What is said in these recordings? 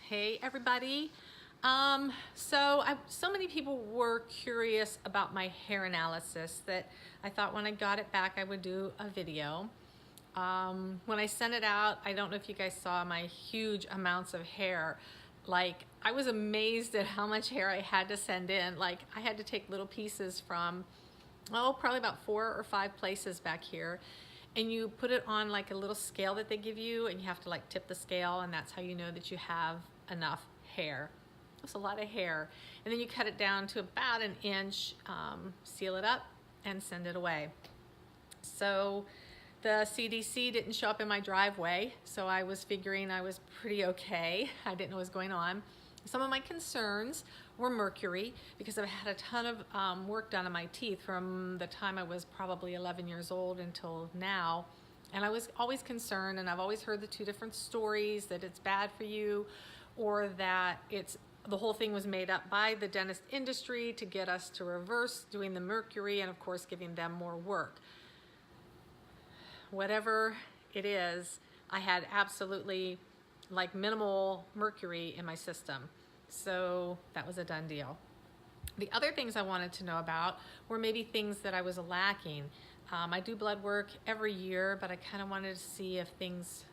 Hey everybody. So many people were curious about my hair analysis that I thought when I got it back I would do a video. When I sent it out, I don't know if you guys saw my huge amounts of hair. Like, I was amazed at how much hair I had to send in. Like, I had to take little pieces from, probably about 4 or 5 places back here. And you put it on like a little scale that they give you, and you have to like tip the scale, and that's how you know that you have enough hair. It's a lot of hair. And then you cut it down to about an inch, seal it up, and send it away. So the CDC didn't show up in my driveway, so I was figuring I was pretty okay. I didn't know what was going on. Some of my concerns were mercury, because I've had a ton of work done on my teeth from the time I was probably 11 years old until now. And I was always concerned, and I've always heard the two different stories, that it's bad for you, or that the whole thing was made up by the dentist industry to get us to reverse doing the mercury and of course giving them more work. Whatever it is, I had absolutely like minimal mercury in my system. So that was a done deal. The other things I wanted to know about were maybe things that I was lacking. I do blood work every year, but I kind of wanted to see if things,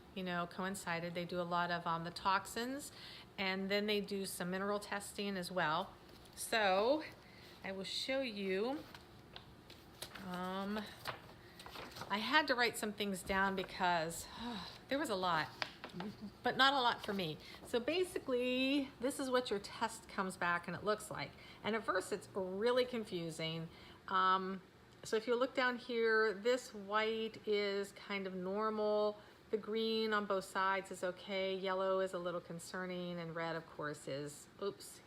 coincided. They do a lot of the toxins, and then they do some mineral testing as well. So I will show you. I had to write some things down because there was a lot, but not a lot for me. So basically, this is what your test comes back and it looks like. And at first, it's really confusing. So if you look down here, this white is kind of normal. The green on both sides is okay. Yellow is a little concerning, and red, of course, is, oops,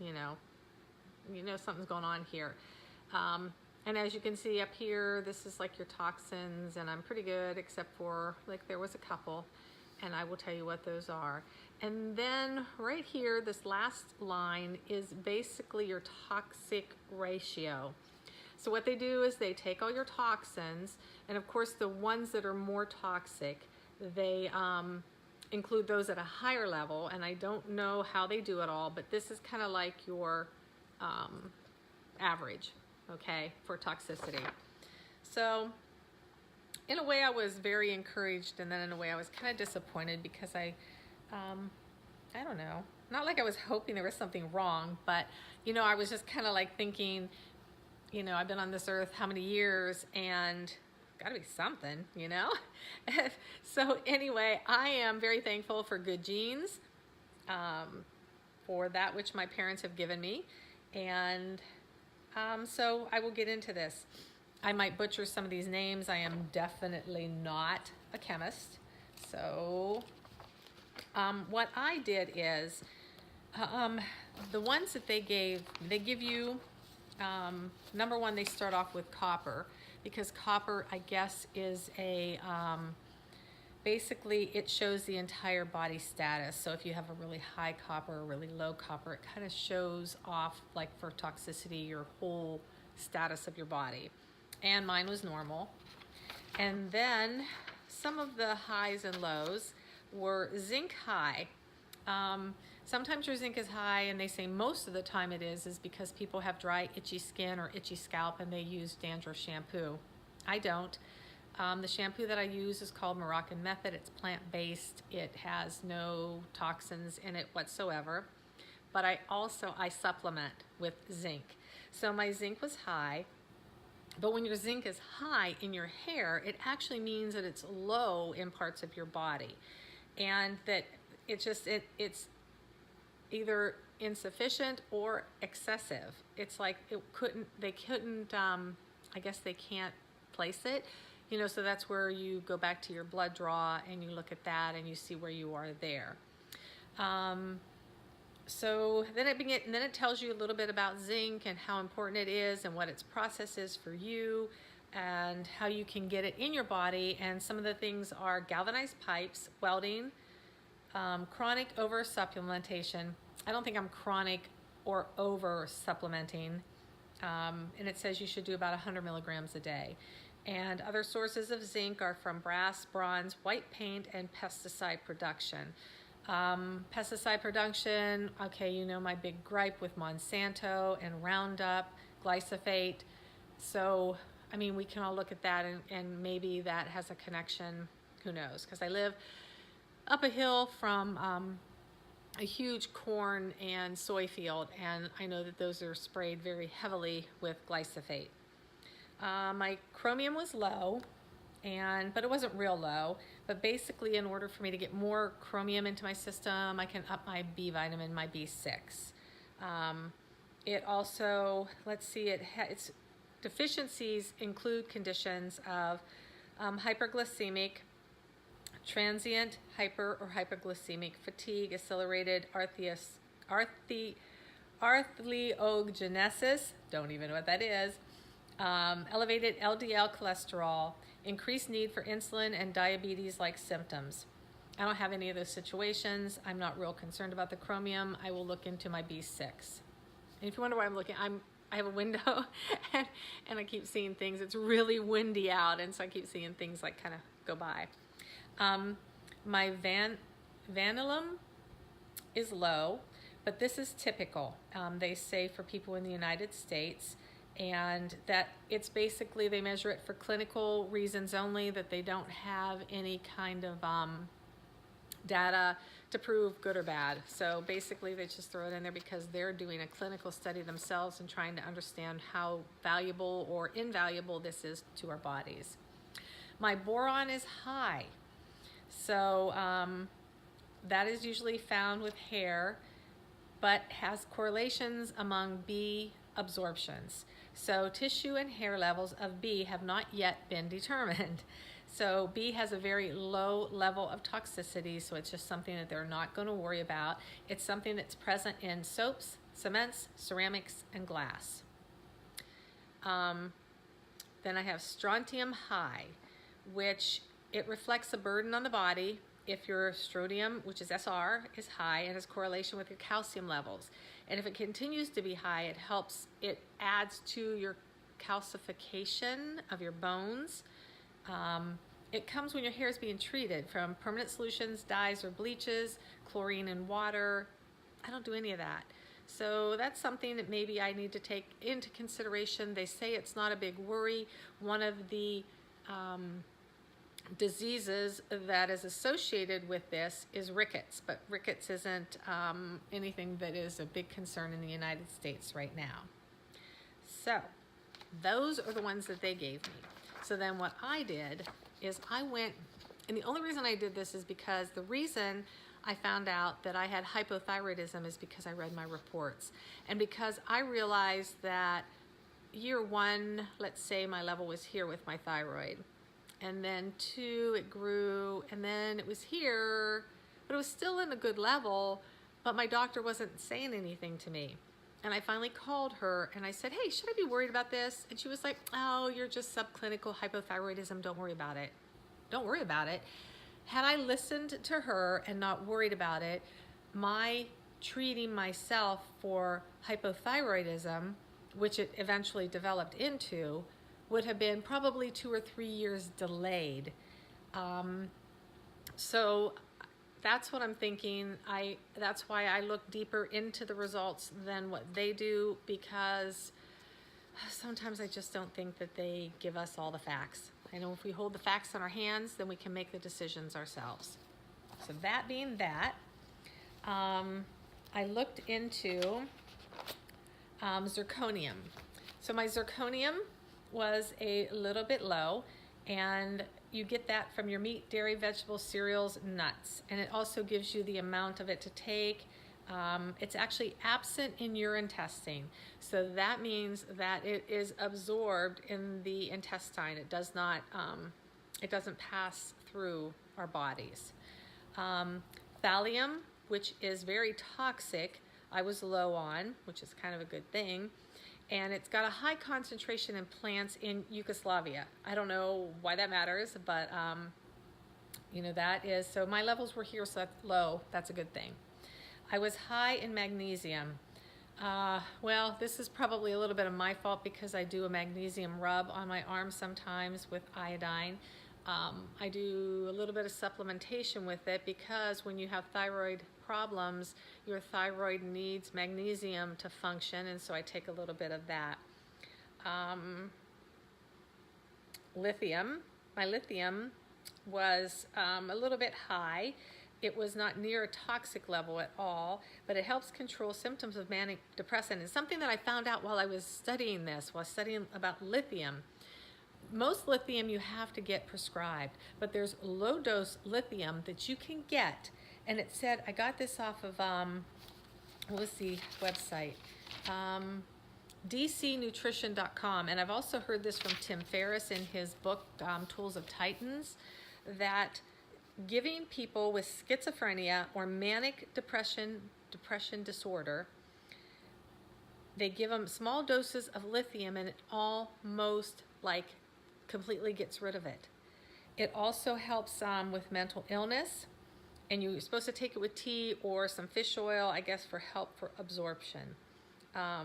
something's going on here. And as you can see up here, this is like your toxins, and I'm pretty good, except for like there was a couple, and I will tell you what those are. And then right here, this last line is basically your toxic ratio. So what they do is they take all your toxins, and of course the ones that are more toxic, they include those at a higher level, and I don't know how they do it all, but this is kind of like your average, okay, for toxicity. So in a way I was very encouraged, and then in a way I was kind of disappointed because I don't know, not like I was hoping there was something wrong, but I was just kind of like thinking, I've been on this earth how many years, and gotta be something, So anyway, I am very thankful for good genes, for that which my parents have given me, and so I will get into this. I might butcher some of these names. I am definitely not a chemist. So what I did is, the ones that they give you, number one, they start off with copper, because copper, I guess, is a, basically it shows the entire body status. So if you have a really high copper or really low copper, it kind of shows off, like for toxicity, your whole status of your body. And mine was normal. And then some of the highs and lows were zinc high. Sometimes your zinc is high, and they say most of the time it is because people have dry, itchy skin or itchy scalp, and they use dandruff shampoo. I don't. The shampoo that I use is called Moroccan Method. It's plant-based. It has no toxins in it whatsoever. But I supplement with zinc. So my zinc was high. But when your zinc is high in your hair, it actually means that it's low in parts of your body. And that it's either insufficient or excessive. It's like they couldn't, I guess they can't place it. So that's where you go back to your blood draw and you look at that and you see where you are there. So then it tells you a little bit about zinc and how important it is and what its process is for you and how you can get it in your body. And some of the things are galvanized pipes, welding, chronic over supplementation. I don't think I'm chronic or over supplementing. And it says you should do about 100 milligrams a day. And other sources of zinc are from brass, bronze, white paint, and pesticide production. Pesticide production, okay, you know my big gripe with Monsanto and Roundup, glyphosate. So, I mean, we can all look at that and maybe that has a connection, who knows? Because I live up a hill from a huge corn and soy field, and I know that those are sprayed very heavily with glyphosate. My chromium was low, but it wasn't real low. But basically, in order for me to get more chromium into my system, I can up my B vitamin, my B6. It also, let's see, its deficiencies include conditions of hyperglycemic, transient hyper or hypoglycemic fatigue, accelerated arthriogenesis, don't even know what that is, elevated LDL cholesterol, increased need for insulin, and diabetes-like symptoms. I don't have any of those situations. I'm not real concerned about the chromium. I will look into my B6. And if you wonder why I'm looking, I have a window and I keep seeing things. It's really windy out, and so I keep seeing things like kind of go by. My vanillum is low, but this is typical. They say for people in the United States, and that it's basically, they measure it for clinical reasons only, that they don't have any kind of data to prove good or bad. So basically they just throw it in there because they're doing a clinical study themselves and trying to understand how valuable or invaluable this is to our bodies. My boron is high. So that is usually found with hair, but has correlations among B absorptions. So tissue and hair levels of B have not yet been determined. So B has a very low level of toxicity, so it's just something that they're not going to worry about. It's something that's present in soaps, cements, ceramics, and glass. Then I have strontium high, which it reflects a burden on the body if your strontium, which is SR, is high and has correlation with your calcium levels. And if it continues to be high, it adds to your calcification of your bones. It comes when your hair is being treated from permanent solutions, dyes or bleaches, chlorine in water. I don't do any of that. So that's something that maybe I need to take into consideration. They say it's not a big worry. One of the diseases that is associated with this is rickets, but rickets isn't anything that is a big concern in the United States right now. So those are the ones that they gave me. So then what I did is I went, and the only reason I did this is because the reason I found out that I had hypothyroidism is because I read my reports, and because I realized that year one, let's say my level was here with my thyroid, and then 2, it grew, and then it was here, but it was still in a good level, but my doctor wasn't saying anything to me. And I finally called her and I said, hey, should I be worried about this? And she was like, oh, you're just subclinical hypothyroidism. Don't worry about it. Don't worry about it. Had I listened to her and not worried about it, my treating myself for hypothyroidism, which it eventually developed into, would have been probably 2 or 3 years delayed. So that's what I'm thinking. That's why I look deeper into the results than what they do, because sometimes I just don't think that they give us all the facts. I know if we hold the facts in our hands, then we can make the decisions ourselves. So that being that, I looked into zirconium. So my zirconium was a little bit low, and you get that from your meat, dairy, vegetables, cereals, nuts. And it also gives you the amount of it to take. It's actually absent in urine testing. So that means that it is absorbed in the intestine. It does not, it doesn't pass through our bodies. Thallium, which is very toxic, I was low on, which is kind of a good thing. And it's got a high concentration in plants in Yugoslavia. I don't know why that matters, but you know, that is, so my levels were here, so that's low. That's a good thing. I was high in magnesium. Well, this is probably a little bit of my fault because I do a magnesium rub on my arm sometimes with iodine. I do a little bit of supplementation with it because when you have thyroid problems, your thyroid needs magnesium to function, and so I take a little bit of that. Lithium. My lithium was a little bit high. It was not near a toxic level at all, but it helps control symptoms of manic depression. It's something that I found out while I was studying this, while studying about lithium. Most lithium you have to get prescribed, but there's low dose lithium that you can get. And it said, I got this off of, what was the website? DCnutrition.com. And I've also heard this from Tim Ferriss in his book, Tools of Titans, that giving people with schizophrenia or manic depression disorder, they give them small doses of lithium and it almost like completely gets rid of it. It also helps with mental illness, and you're supposed to take it with tea or some fish oil, I guess, for help for absorption. I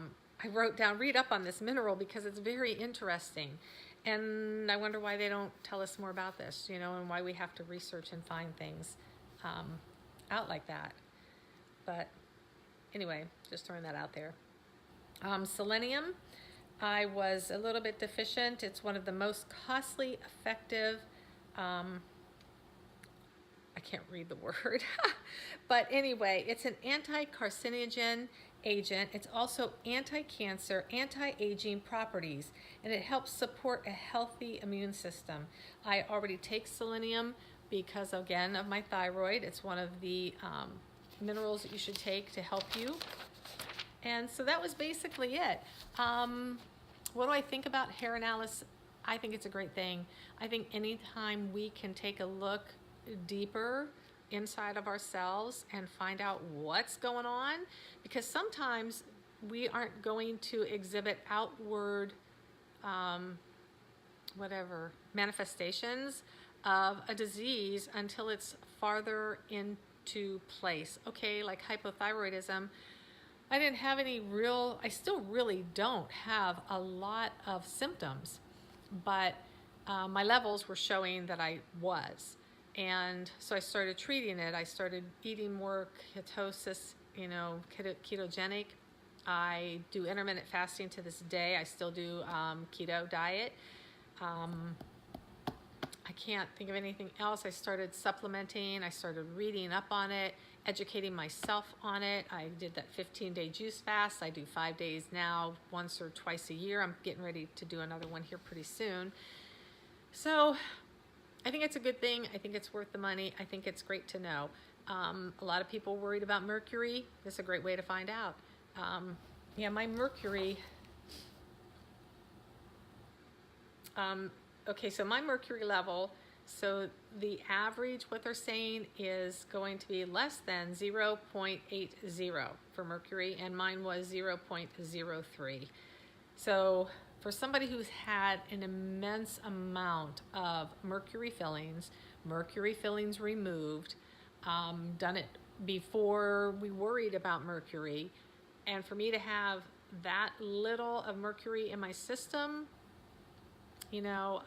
wrote down, read up on this mineral because it's very interesting. And I wonder why they don't tell us more about this, you know, and why we have to research and find things out like that. But anyway, just throwing that out there. Selenium, I was a little bit deficient. It's one of the most costly, effective, I can't read the word, but anyway, it's an anti-carcinogen agent. It's also anti-cancer, anti-aging properties, and it helps support a healthy immune system. I already take selenium because, again, of my thyroid. It's one of the minerals that you should take to help you. And so that was basically it. What do I think about hair analysis? I think it's a great thing. I think anytime we can take a look deeper inside of ourselves and find out what's going on, because sometimes we aren't going to exhibit outward manifestations of a disease until it's farther into place. Okay, like hypothyroidism, I didn't have any I still really don't have a lot of symptoms, but my levels were showing that I was. And so I started treating it. I started eating more ketosis, you know, ketogenic. I do intermittent fasting to this day. I still do keto diet. I can't think of anything else. I started supplementing. I started reading up on it, educating myself on it. I did that 15-day juice fast. I do 5 days now, once or twice a year. I'm getting ready to do another one here pretty soon. So I think it's a good thing. I think it's worth the money. I think it's great to know. A lot of people worried about mercury. This is a great way to find out. Yeah, my mercury, okay, so my mercury level, so the average, what they're saying, is going to be less than 0.80 for mercury, and mine was 0.03. So for somebody who's had an immense amount of mercury fillings removed, done it before we worried about mercury, and for me to have that little of mercury in my system, you know,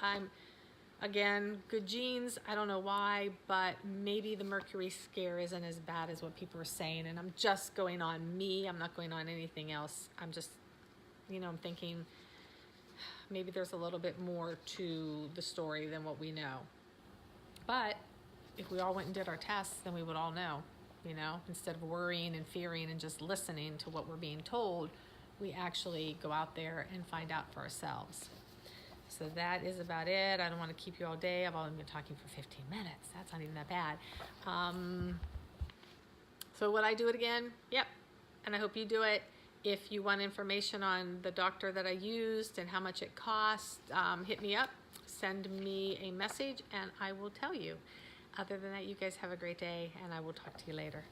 again, good genes, I don't know why, but maybe the mercury scare isn't as bad as what people are saying, and I'm just going on me, I'm not going on anything else. I'm just, you know, I'm thinking maybe there's a little bit more to the story than what we know. But if we all went and did our tests, then we would all know, you know, instead of worrying and fearing and just listening to what we're being told, we actually go out there and find out for ourselves. So that is about it. I don't want to keep you all day. I've only been talking for 15 minutes. That's not even that bad. So would I do it again? Yep. And I hope you do it. If you want information on the doctor that I used and how much it costs, hit me up, send me a message, and I will tell you. Other than that, you guys have a great day, and I will talk to you later.